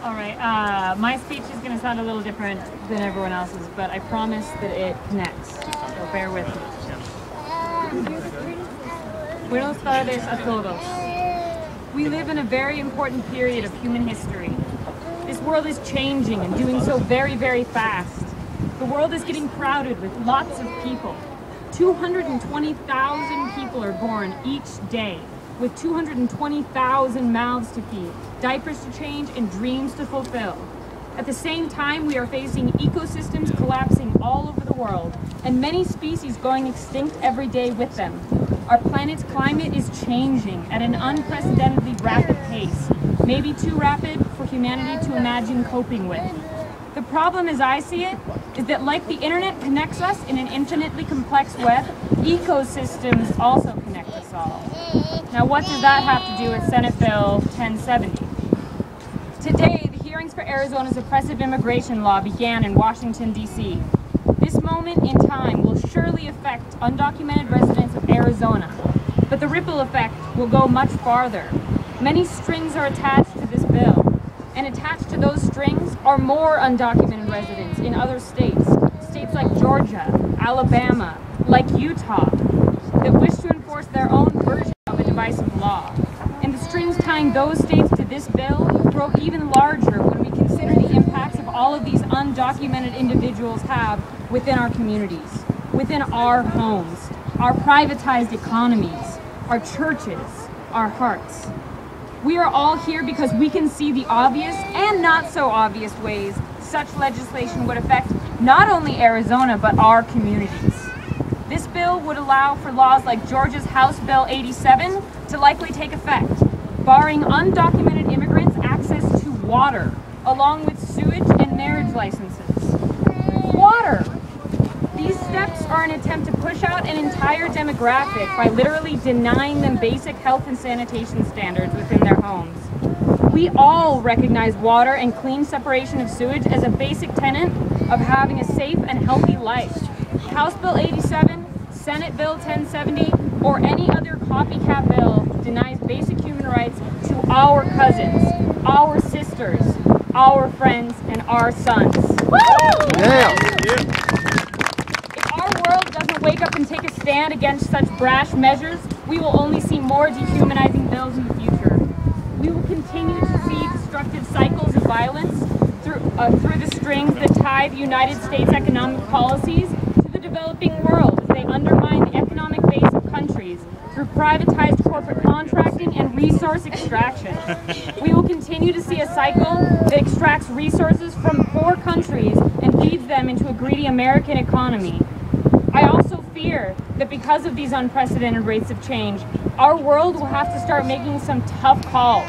All right, my speech is going to sound a little different than everyone else's, but I promise that it connects, so bear with me. Buenos tardes a todos. We live in a very important period of human history. This world is changing and doing so very, very fast. The world is getting crowded with lots of people. 220,000 people are born each day, with 220,000 mouths to feed, diapers to change, and dreams to fulfill. At the same time, we are facing ecosystems collapsing all over the world, and many species going extinct every day with them. Our planet's climate is changing at an unprecedentedly rapid pace, maybe too rapid for humanity to imagine coping with. The problem, as I see it, is that like the internet connects us in an infinitely complex web, ecosystems also connect us all. Now, what does that have to do with Senate Bill 1070? Today, the hearings for Arizona's oppressive immigration law began in Washington, D.C. This moment in time will surely affect undocumented residents of Arizona, but the ripple effect will go much farther. Many strings are attached to this bill, and attached to those strings are more undocumented residents in other states, states like Georgia, Alabama, like Utah, that wish to enforce their own version of a divisive law. And the strings tying those states to this bill grow even larger when we consider the impacts of all of these undocumented individuals have within our communities, within our homes, our privatized economies, our churches, our hearts. We are all here because we can see the obvious and not so obvious ways such legislation would affect not only Arizona, but our communities. This bill would allow for laws like Georgia's House Bill 87 to likely take effect, barring undocumented immigrants access to water, along with sewage and marriage licenses. Water! These steps are an attempt to push out an entire demographic by literally denying them basic health and sanitation standards within their homes. We all recognize water and clean separation of sewage as a basic tenet of having a safe and healthy life. House Bill 87, Senate Bill 1070, or any other copycat bill denies basic human rights to our cousins, our sisters, our friends, and our sons. Woo! Yeah. If our world doesn't wake up and take a stand against such brash measures, we will only see more dehumanizing bills in the future. We will continue to see destructive cycles of violence through the strings that tie the United States economic policies to the developing world as they undermine the economic base of countries through privatized corporate contracting and resource extraction. We will continue to see a cycle that extracts resources from poor countries and feeds them into a greedy American economy. I also fear that because of these unprecedented rates of change, our world will have to start making some tough calls.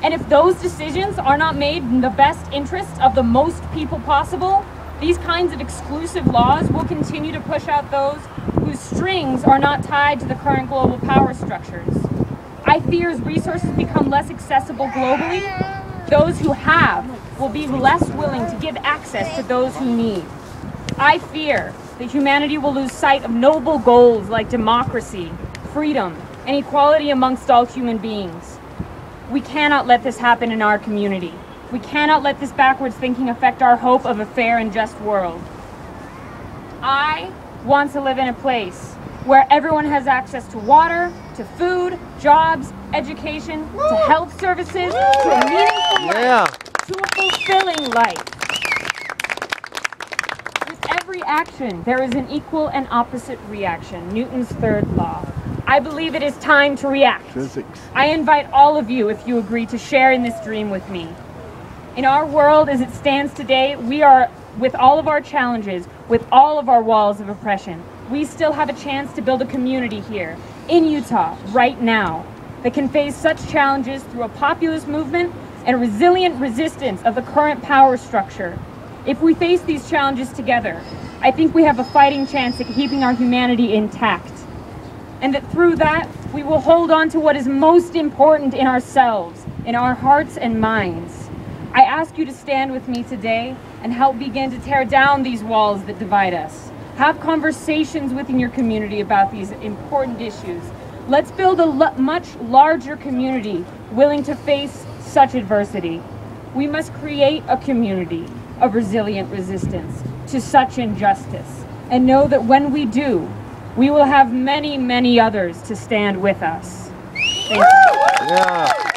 And if those decisions are not made in the best interest of the most people possible, these kinds of exclusive laws will continue to push out those whose strings are not tied to the current global power structures. I fear as resources become less accessible globally, those who have will be less willing to give access to those who need. I fear that humanity will lose sight of noble goals like democracy, freedom, and equality amongst all human beings. We cannot let this happen in our community. We cannot let this backwards thinking affect our hope of a fair and just world. I want to live in a place where everyone has access to water, to food, jobs, education, to health services, to a meaningful life, to a fulfilling life. With every action, there is an equal and opposite reaction, Newton's third law. I believe it is time to react. Physics. I invite all of you, if you agree, to share in this dream with me. In our world as it stands today, we are, with all of our challenges, with all of our walls of oppression, we still have a chance to build a community here, in Utah, right now, that can face such challenges through a populist movement and a resilient resistance of the current power structure. If we face these challenges together, I think we have a fighting chance at keeping our humanity intact. And that through that, we will hold on to what is most important in ourselves, in our hearts and minds. I ask you to stand with me today and help begin to tear down these walls that divide us. Have conversations within your community about these important issues. Let's build a much larger community willing to face such adversity. We must create a community of resilient resistance to such injustice, and know that when we do, we will have many, many others to stand with us. Thank you. Yeah.